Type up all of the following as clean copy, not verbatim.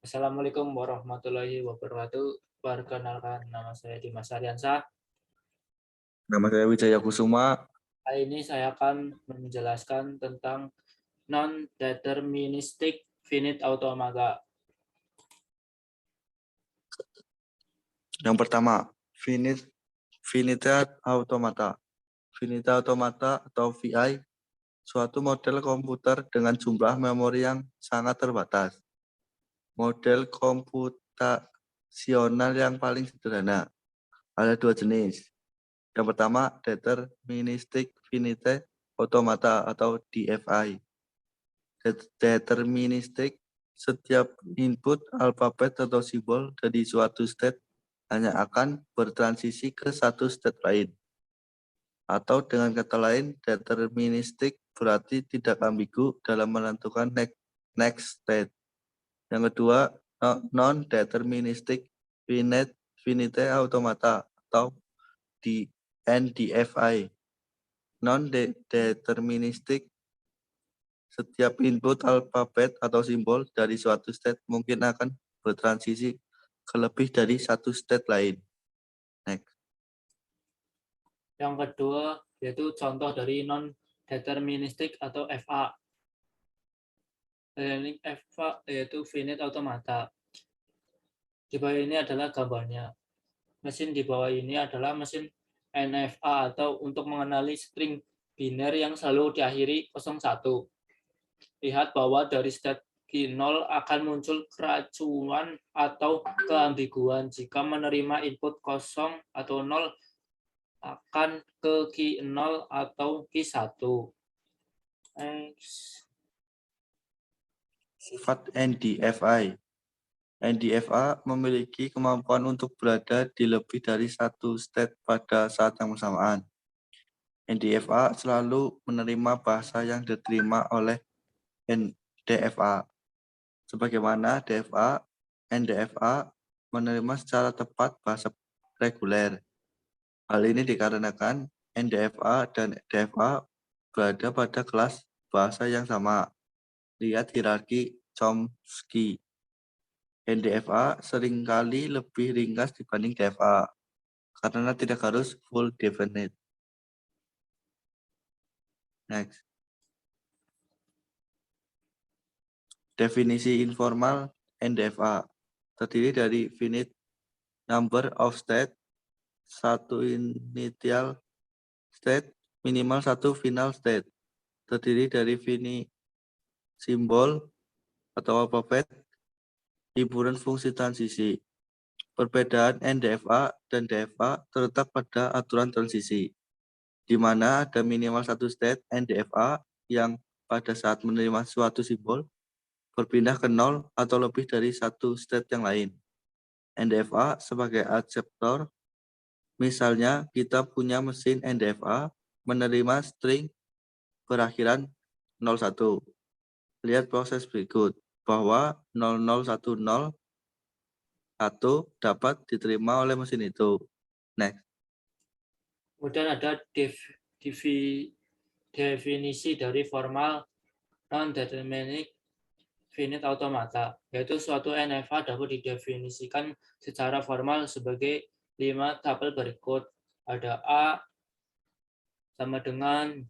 Assalamualaikum warahmatullahi wabarakatuh. Perkenalkan, nama saya Dimas Aryansah. Nama saya Wijaya Kusuma. Hari ini saya akan menjelaskan tentang non-deterministic finite automata. Yang pertama, finite automata. Finite automata atau VI, suatu model komputer dengan jumlah memori yang sangat terbatas. Model komputasional yang paling sederhana. Ada dua jenis. Yang pertama, deterministic finite automata atau DFI. Deterministic, setiap input alfabet atau simbol dari suatu state hanya akan bertransisi ke satu state lain. Atau dengan kata lain, deterministic berarti tidak ambigu dalam menentukan next state. Yang kedua, non-deterministic finite automata atau NDFI. Non-deterministic, setiap input alfabet atau simbol dari suatu state mungkin akan bertransisi ke lebih dari satu state lain. Next. Yang kedua yaitu contoh dari non-deterministic atau FA. FA yaitu finite automata. Di bawah ini adalah gambarnya. Mesin di bawah ini adalah mesin NFA atau untuk mengenali string biner yang selalu diakhiri 01. Lihat bahwa dari state Q0 akan muncul keracunan atau keambiguan. Jika menerima input 0 atau 0 akan ke Q0 atau Q1. Sifat NDFI. NDFA memiliki kemampuan untuk berada di lebih dari satu state pada saat yang bersamaan. NDFA selalu menerima bahasa yang diterima oleh NDFA. Sebagaimana DFA, NDFA menerima secara tepat bahasa reguler. Hal ini dikarenakan NDFA dan DFA berada pada kelas bahasa yang sama. Lihat hierarki Chomsky. NDFA seringkali lebih ringkas dibanding DFA karena tidak harus full definite. Next. Definisi informal NDFA terdiri dari finite number of state, satu initial state, minimal satu final state. Terdiri dari finite simbol atau alfabet, himpunan fungsi transisi. Perbedaan NDFA dan DFA terletak pada aturan transisi, di mana ada minimal satu state NDFA yang pada saat menerima suatu simbol berpindah ke 0 atau lebih dari satu state yang lain. NDFA sebagai akseptor, misalnya kita punya mesin NDFA menerima string berakhiran 01. Lihat proses berikut, bahwa 0010 dapat diterima oleh mesin itu. Next. Kemudian ada definisi dari formal non-deterministic finite automata, yaitu suatu NFA dapat didefinisikan secara formal sebagai 5 tabel berikut. Ada A sama dengan,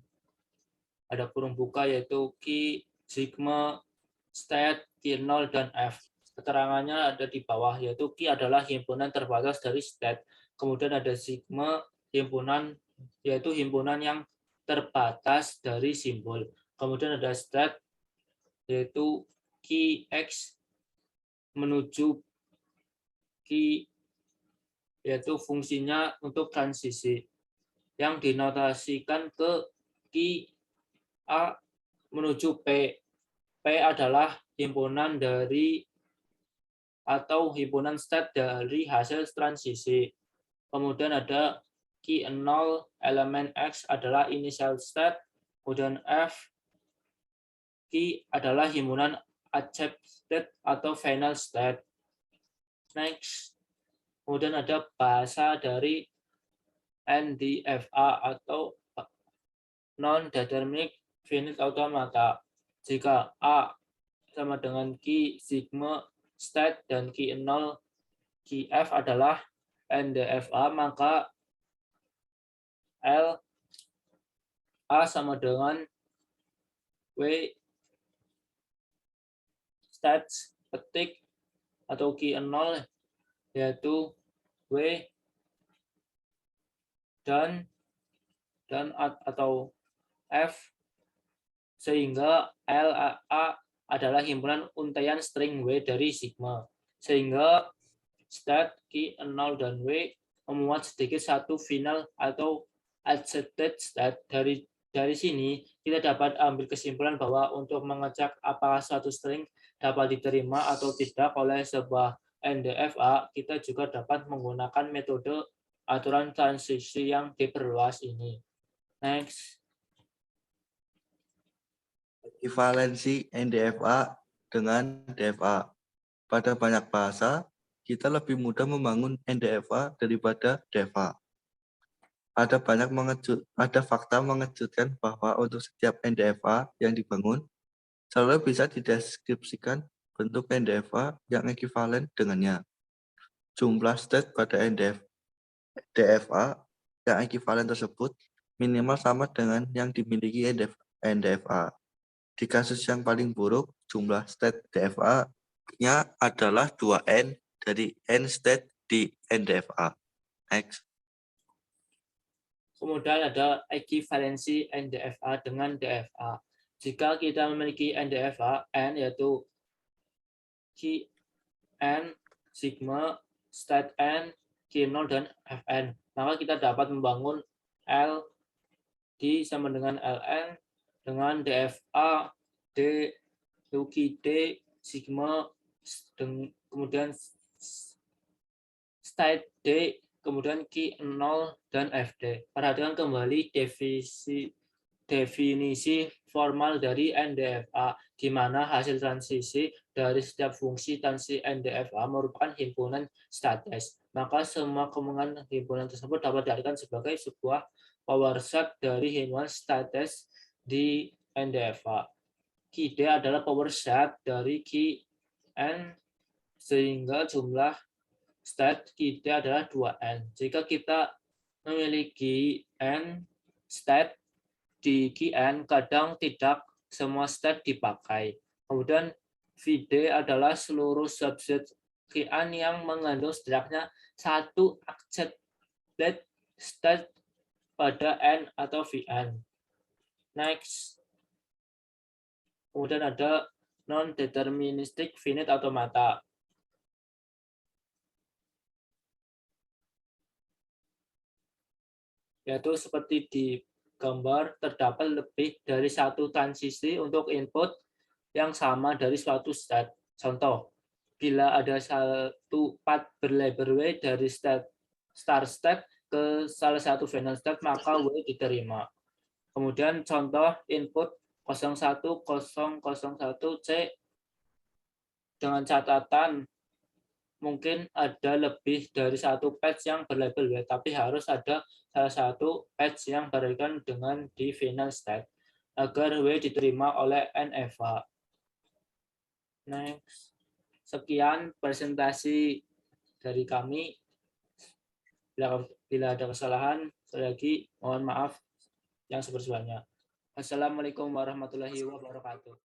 ada kurung buka yaitu Q, sigma, state, Q0, dan F. Keterangannya ada di bawah, yaitu Q adalah himpunan terbatas dari state. Kemudian ada sigma, himpunan, yaitu himpunan yang terbatas dari simbol. Kemudian ada state, yaitu Qx menuju Q, yaitu fungsinya untuk transisi yang dinotasikan ke Q A menuju P. P adalah himpunan dari atau himpunan state dari hasil transisi. Kemudian ada Q0 elemen X adalah initial state, kemudian F Q adalah himpunan accepted atau final state. Next. Kemudian ada bahasa dari NDFA atau non-deterministic finite automata. Jika A sama dengan Q sigma state dan key 0 key F adalah NDFA, maka L A sama dengan W stats petik atau key 0 yaitu W dan atau F, sehingga LA adalah himpunan untaian string W dari sigma, sehingga stat key 0 dan W memuat sedikit satu final atau accepted state. Dari sini kita dapat ambil kesimpulan bahwa untuk mengecek apakah suatu string dapat diterima atau tidak oleh sebuah NDFA, kita juga dapat menggunakan metode aturan transisi yang diperluas ini. Next. Ekivalensi NDFA dengan DFA. Pada banyak bahasa, kita lebih mudah membangun NDFA daripada DFA. Ada fakta mengejutkan bahwa untuk setiap NDFA yang dibangun, selalu bisa dideskripsikan bentuk NDFA yang ekivalen dengannya. Jumlah state pada DFA yang ekivalen tersebut minimal sama dengan yang dimiliki NDFA. Di kasus yang paling buruk, jumlah state DFA-nya adalah 2N dari N state di NDFA. Next. Kemudian ada ekivalensi NDFA dengan DFA. Jika kita memiliki NDFA N, yaitu Q N, sigma, state N, Q0, dan Fn, maka kita dapat membangun L D sama dengan Ln dengan DFA D, QD, sigma, kemudian state D, kemudian Q0 dan Fd. Perhatikan kembali definisi formal dari NDFA, di mana hasil transisi dari setiap fungsi transisi NDFA merupakan himpunan states. Maka semua kemungkinan himpunan tersebut dapat diartikan sebagai sebuah power set dari himpunan states di NDFA. Qd adalah power set dari Qn, sehingga jumlah state Qd adalah 2N. Jika kita memiliki N state di Qn, kadang tidak semua state dipakai. Kemudian Vd adalah seluruh subset Qn yang mengandung setidaknya satu accepted state pada N atau Vn. Next. Kemudian ada non-deterministic finite automata. Yaitu seperti di gambar, terdapat lebih dari satu transisi untuk input yang sama dari suatu state. Contoh, bila ada satu path berlabel W dari start state ke salah satu final state, maka W diterima. Kemudian contoh input 01001C dengan catatan mungkin ada lebih dari satu patch yang berlabel W, tapi harus ada salah satu patch yang berkaitan dengan di final state agar W diterima oleh NFA. Next. Sekian presentasi dari kami. Bila ada kesalahan, sekali lagi mohon maaf yang sebesar-besarnya. Assalamualaikum warahmatullahi wabarakatuh.